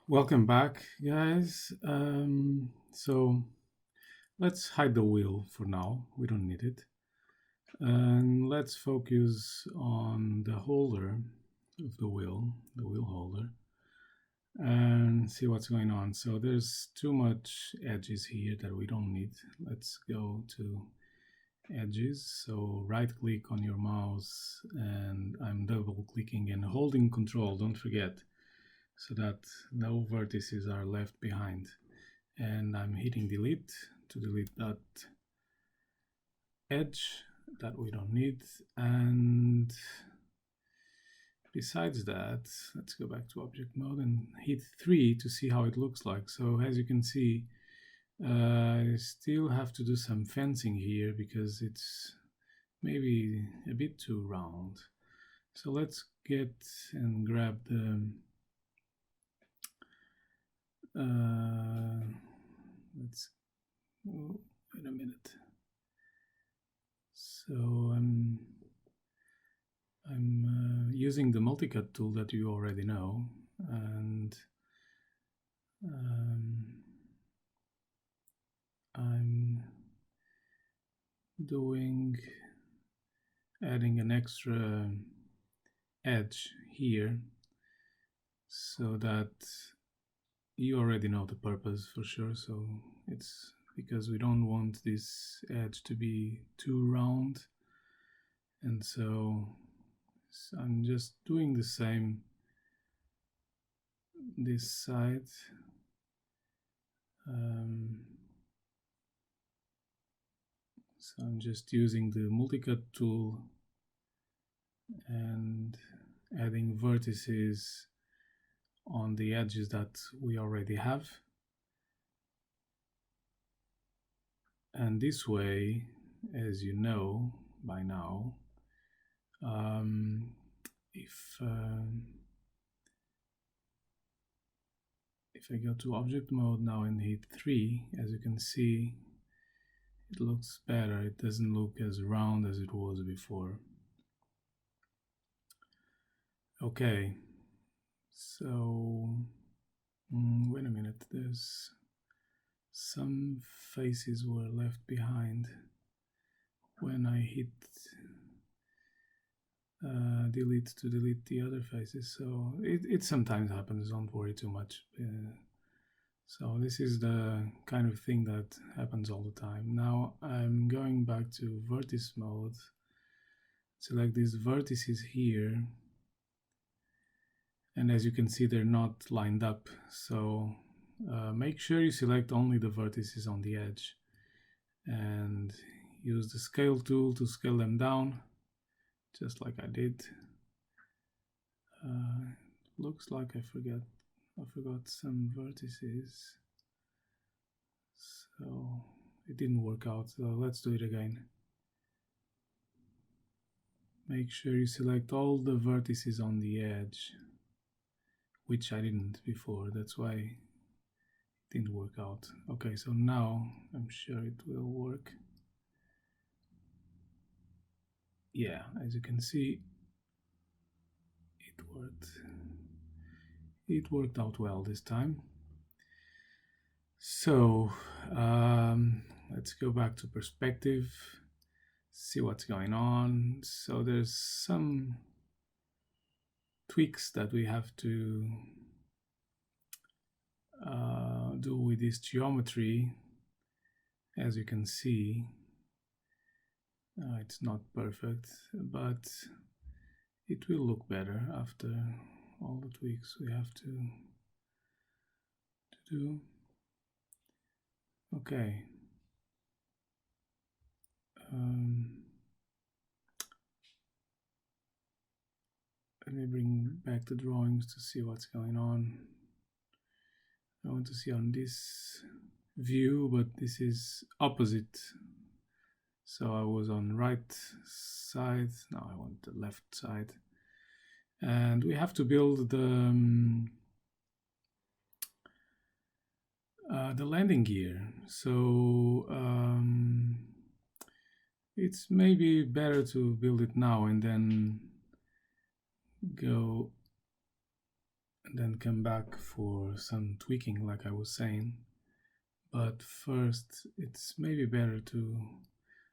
Welcome back, guys. So let's hide the wheel for now. We don't need it. And let's focus on the holder of the wheel holder, and see what's going on. So there's too much edges here that we don't need. Let's go to edges. So right click on your mouse, and I'm double clicking and holding control, don't forget, so that no vertices are left behind. And I'm hitting delete to delete that edge that we don't need. And besides that, let's go back to object mode and hit 3 to see how it looks like. So as you can see, I still have to do some fencing here because it's maybe a bit too round. So let's get and grab the let's wait a minute. So I'm using the multicut tool that you already know, and I'm adding an extra edge here, so that you already know the purpose for sure. So it's because we don't want this edge to be too round, and so I'm just doing the same this side. So I'm just using the multicut tool and adding vertices on the edges that we already have. And this way, as you know by now, if I go to object mode now and hit 3, as you can see, it looks better. It doesn't look as round as it was before. Okay, so wait a minute, there's some faces were left behind when I hit delete to delete the other faces. So it sometimes happens, don't worry too much. So this is the kind of thing that happens all the time. Now I'm going back to vertex mode, select these vertices here, and as you can see, they're not lined up. So make sure you select only the vertices on the edge and use the scale tool to scale them down, just like I did. Looks like I forgot some vertices, so it didn't work out. So let's do it again. Make sure you select all the vertices on the edge, which I didn't before. That's why it didn't work out. Okay, so now I'm sure it will work. Yeah, as you can see, it worked. It worked out well this time. So let's go back to perspective, see what's going on. So there's some tweaks that we have to do with this geometry. As you can see, it's not perfect, but it will look better after all the tweaks we have to do. Okay. Let me bring back the drawings to see what's going on. I want to see on this view, but this is opposite. So I was on right side, now I want the left side. And we have to build the landing gear. So it's maybe better to build it now and then go and then come back for some tweaking like I was saying. But first, it's maybe better to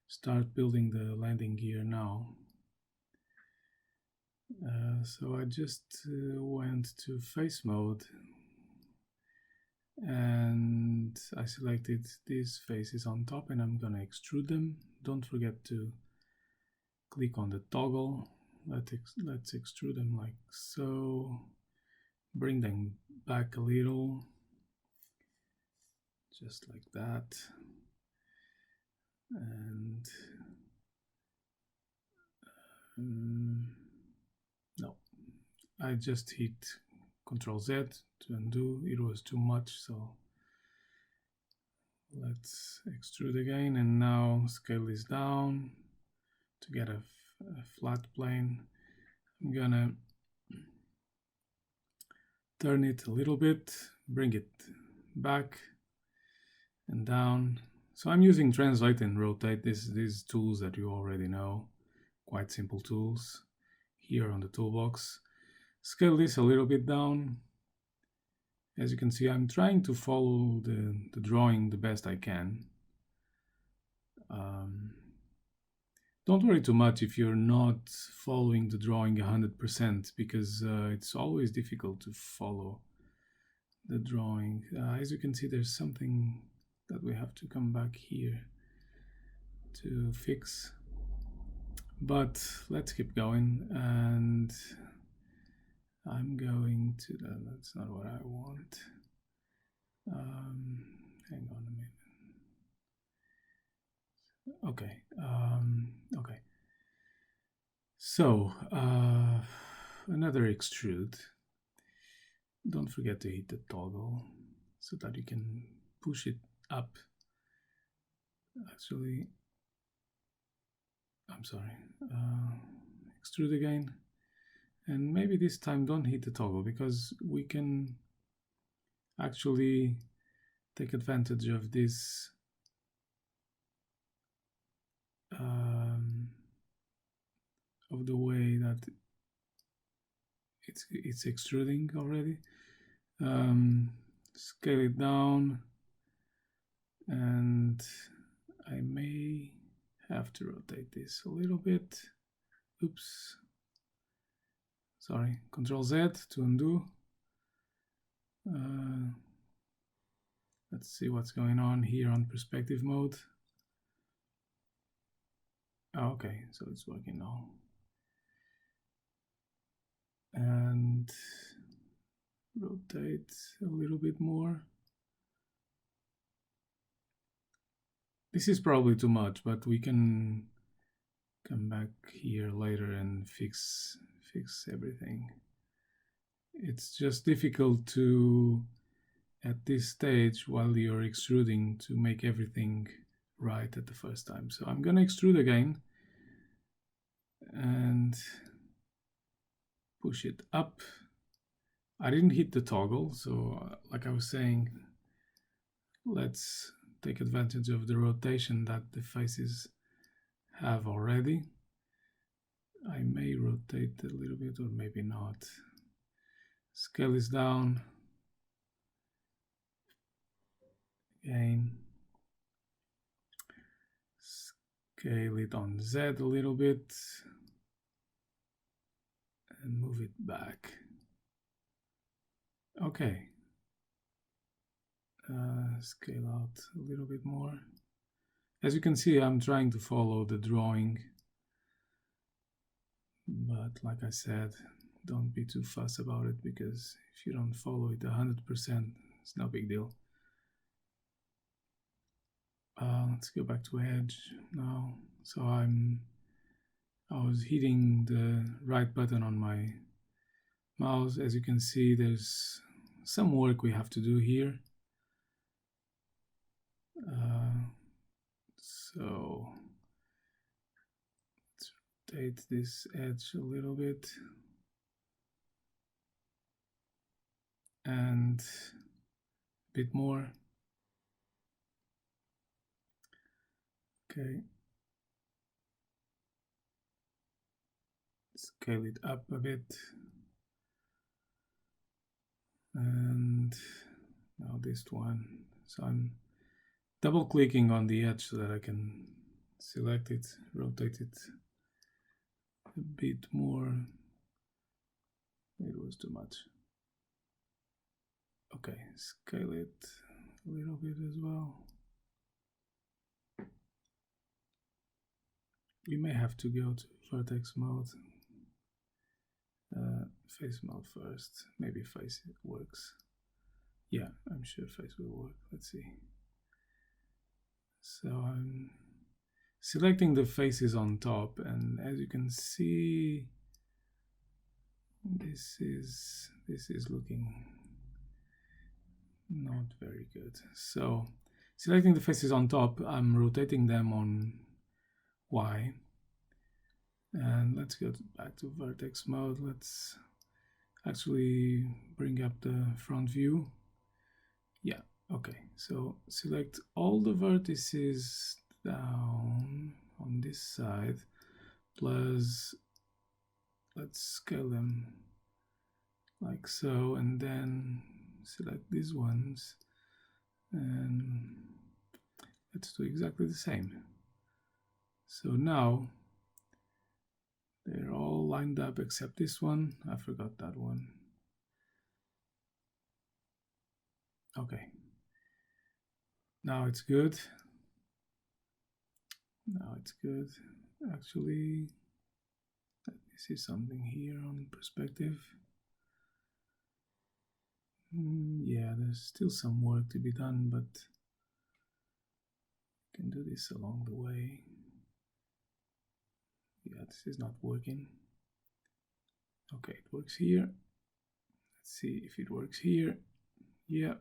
start building the landing gear now. So I just went to face mode and I selected these faces on top and I'm gonna extrude them. Don't forget to click on the toggle. Let's extrude them like so. Bring them back a little, just like that. And no, I just hit Ctrl Z to undo. It was too much, so let's extrude again. And now scale this down to get a flat plane. I'm gonna turn it a little bit, bring it back and down. So I'm using Translate and Rotate, these tools that you already know, quite simple tools here on the toolbox. Scale this a little bit down. As you can see, I'm trying to follow the drawing the best I can. Don't worry too much if you're not following the drawing 100% because it's always difficult to follow the drawing. As you can see, there's something that we have to come back here to fix. But let's keep going, and I'm going to that's not what I want. Hang on a minute. Okay. Okay. So another extrude. Don't forget to hit the toggle so that you can push it up. Actually, I'm sorry. Extrude again. And maybe this time don't hit the toggle because we can actually take advantage of this of the way that it's extruding already. Scale it down, and I may have to rotate this a little bit. Oops. Sorry. Control Z to undo. Let's see what's going on here on perspective mode. Oh, okay, so it's working now. And rotate a little bit more. This is probably too much, but we can come back here later and fix everything. It's just difficult to, at this stage, while you're extruding, to make everything right at the first time. So I'm gonna extrude again and push it up. I didn't hit the toggle, so like I was saying, let's take advantage of the rotation that the faces have already. I may rotate a little bit or maybe not. Scale this down. Again. Scale it on Z a little bit. And move it back. Okay. Scale out a little bit more. As you can see, I'm trying to follow the drawing. But like I said, don't be too fussed about it because if you don't follow it 100%, it's no big deal. Let's go back to Edge now. So I was hitting the right button on my mouse. As you can see, there's some work we have to do here. So let's rotate this edge a little bit. And a bit more. Okay. Scale it up a bit. And now this one. So I'm double clicking on the edge so that I can select it, rotate it a bit more. It was too much. Okay, scale it a little bit as well. We may have to go to vertex mode. Face mode first. Maybe face works. Yeah, I'm sure face will work. Let's see. So I'm selecting the faces on top, and as you can see, this is looking not very good. So selecting the faces on top, I'm rotating them on Y. And let's go back to vertex mode. Let's actually bring up the front view. Yeah, okay. So select all the vertices down on this side, plus let's scale them like so, and then select these ones, and let's do exactly the same. So now they're all lined up except this one. I forgot that one. Okay. Now it's good. Now it's good. Actually, let me see something here on perspective. Yeah, there's still some work to be done, but I can do this along the way. Yeah, this is not working. Okay, it works here. Let's see if it works here. Yeah.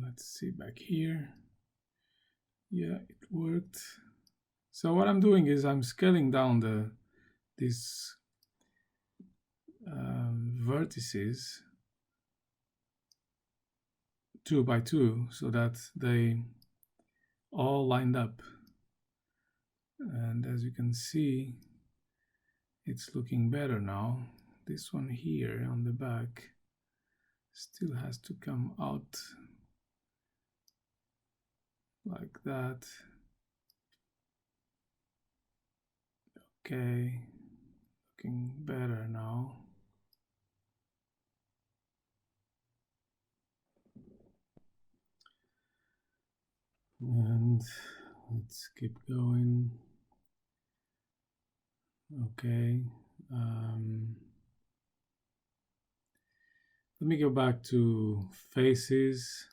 Let's see back here. Yeah, it worked. So what I'm doing is I'm scaling down these vertices 2 by 2 so that they all lined up. And as you can see, it's looking better now. This one here on the back still has to come out like that. Okay, looking better now. And let's keep going. Okay. Let me go back to faces.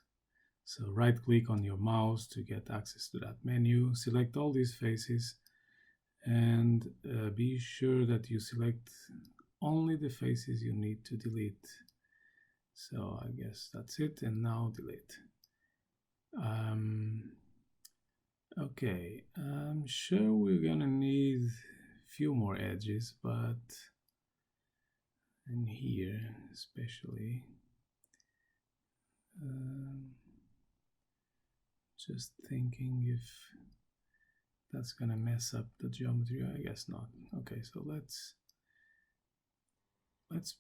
So right click on your mouse to get access to that menu. Select all these faces and be sure that you select only the faces you need to delete. So I guess that's it, and now delete. Okay, I'm sure we're gonna need a few more edges, but in here especially, just thinking if that's gonna mess up the geometry. I guess not. Okay, so let's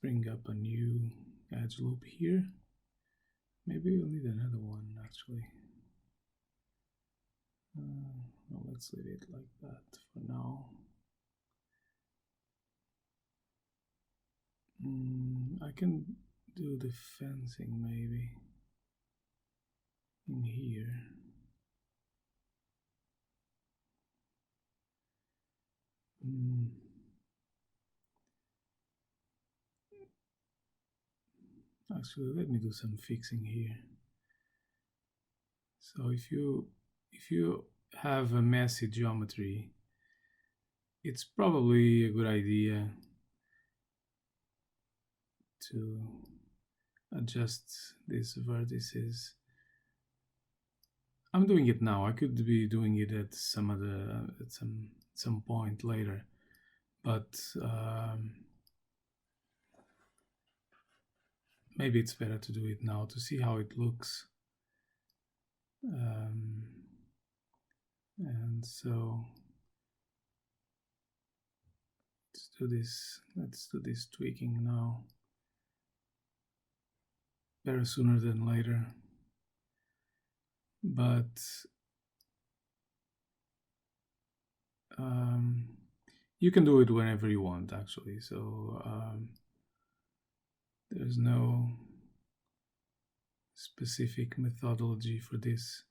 bring up a new edge loop here. Maybe we'll need another one actually. No, let's leave it like that for now. I can do the fencing maybe in here. Actually, let me do some fixing here. So if you have a messy geometry, it's probably a good idea to adjust these vertices. I'm doing it now. I could be doing it at some point later, but maybe it's better to do it now to see how it looks. And so let's do this. Let's do this tweaking now. Better sooner than later. But you can do it whenever you want, actually. So there's no specific methodology for this.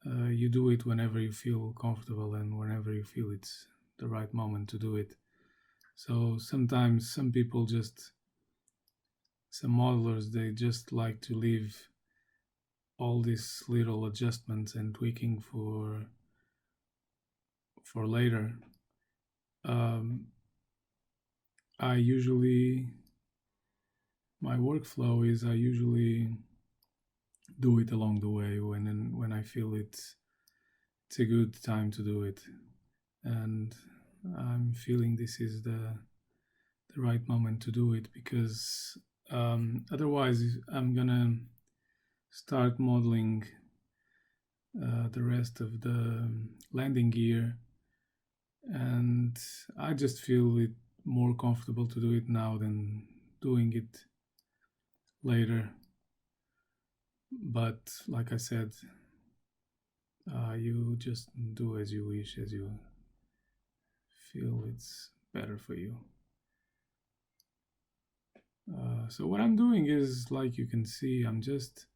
You do it whenever you feel comfortable and whenever you feel it's the right moment to do it. So sometimes some modelers, they just like to leave all these little adjustments and tweaking for later. My workflow is I usually do it along the way when I feel it's a good time to do it, and I'm feeling this is the right moment to do it, because otherwise I'm gonna start modeling the rest of the landing gear, and I just feel it more comfortable to do it now than doing it later. But like I said, you just do as you wish, as you feel it's better for you. So what I'm doing is, like you can see, I'm just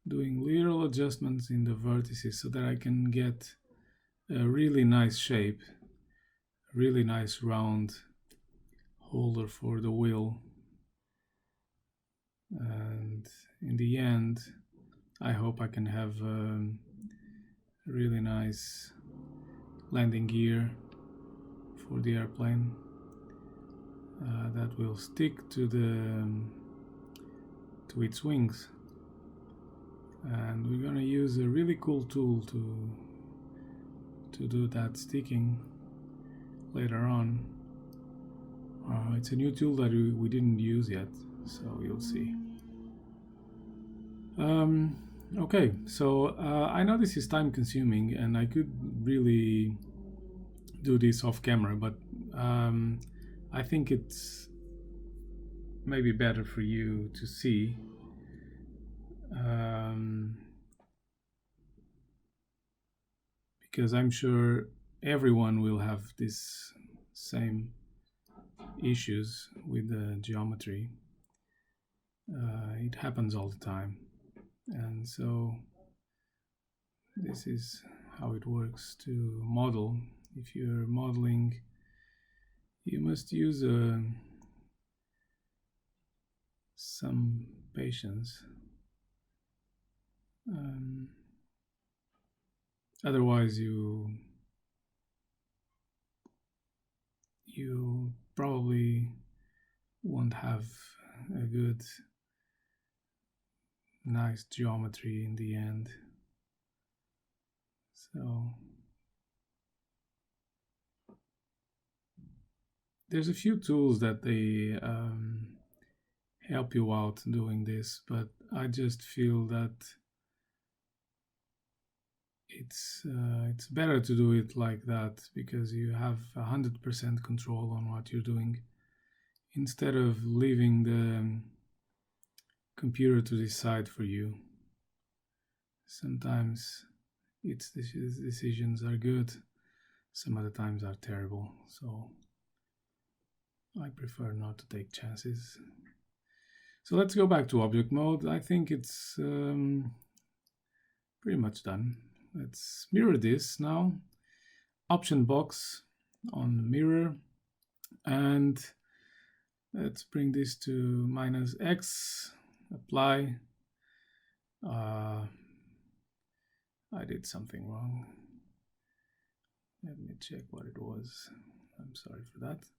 doing little adjustments in the vertices so that I can get a really nice shape, a really nice round holder for the wheel. And in the end, I hope I can have a really nice landing gear for the airplane that will stick to its wings. And we're gonna use a really cool tool to do that sticking later on. It's a new tool that we didn't use yet, so you'll see. Okay, so I know this is time consuming and I could really do this off camera, but I think it's maybe better for you to see. Because I'm sure everyone will have this same issues with the geometry. It happens all the time, and so this is how it works to model. If you're modeling, you must use some patience. Otherwise you probably won't have a good, nice geometry in the end. So there's a few tools that they help you out doing this, but I just feel that it's better to do it like that, because you have 100% control on what you're doing, instead of leaving the computer to decide for you. Sometimes its decisions are good, some other times are terrible, so I prefer not to take chances. So let's go back to object mode. I think it's pretty much done. Let's mirror this now. Option box on mirror, and let's bring this to -X, apply. I did something wrong. Let me check what it was. I'm sorry for that.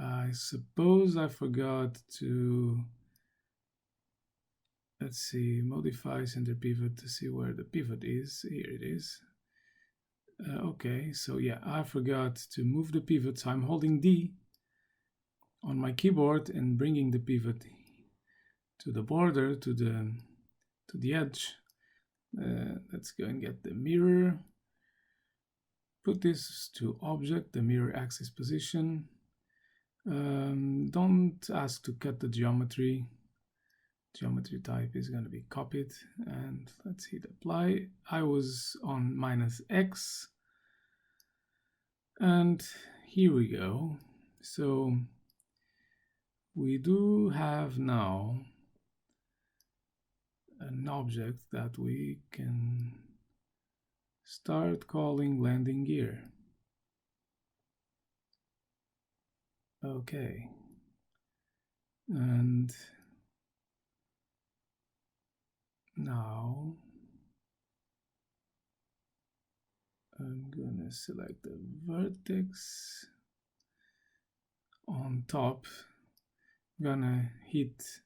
I suppose I forgot to, let's see, modify center pivot to see where the pivot is. Here it is. Okay, so yeah, I forgot to move the pivot, so I'm holding D on my keyboard and bringing the pivot to the border, to the edge. Let's go and get the mirror. put this to object, the mirror axis position. Don't ask to cut the geometry. Geometry type is going to be copied, and let's hit apply. I was on -x, and here we go. So we do have now an object that we can start calling landing gear. Okay, and now I'm gonna select the vertex on top. I'm gonna hit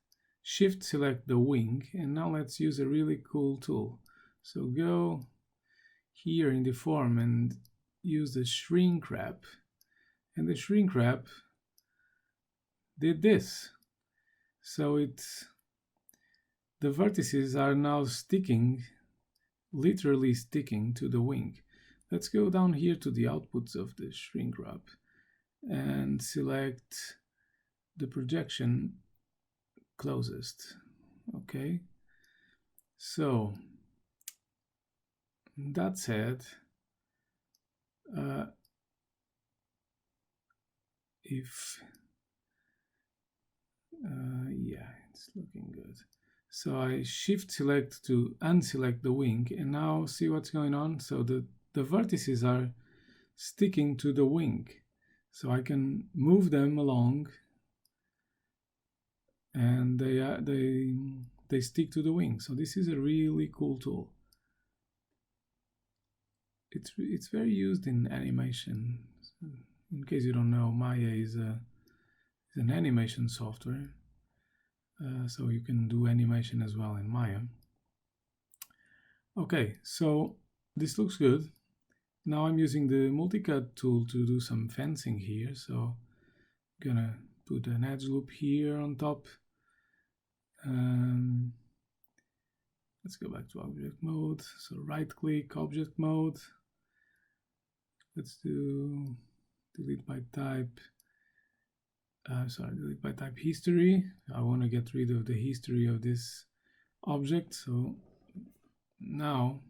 Shift, select the wing, and now let's use a really cool tool. So go here in the form and use the shrink wrap, and the shrink wrap did this. So the vertices are now sticking, literally sticking to the wing. Let's go down here to the outputs of the shrink wrap and select the projection closest. Okay, so that said, yeah, it's looking good. So I shift select to unselect the wing, and now see what's going on. So the vertices are sticking to the wing, so I can move them along, and they stick to the wing. So this is a really cool tool. It's very used in animation. In case you don't know, Maya is an animation software, so you can do animation as well in Maya. Okay, so this looks good. Now I'm using the multicut tool to do some fencing here. So I'm gonna put an edge loop here on top. Let's go back to object mode. So right click, object mode. Let's do delete by type. Delete by type history. I want to get rid of the history of this object. So now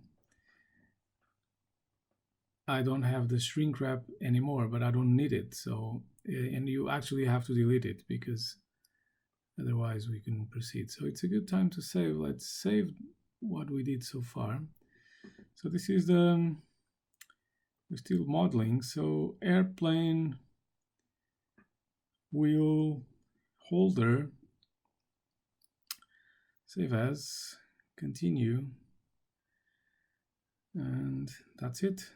I don't have the shrink wrap anymore, but I don't need it. So, and you actually have to delete it because otherwise we can proceed. So it's a good time to save. Let's save what we did so far. So this is we're still modeling. So airplane wheel holder, save as, continue, and that's it.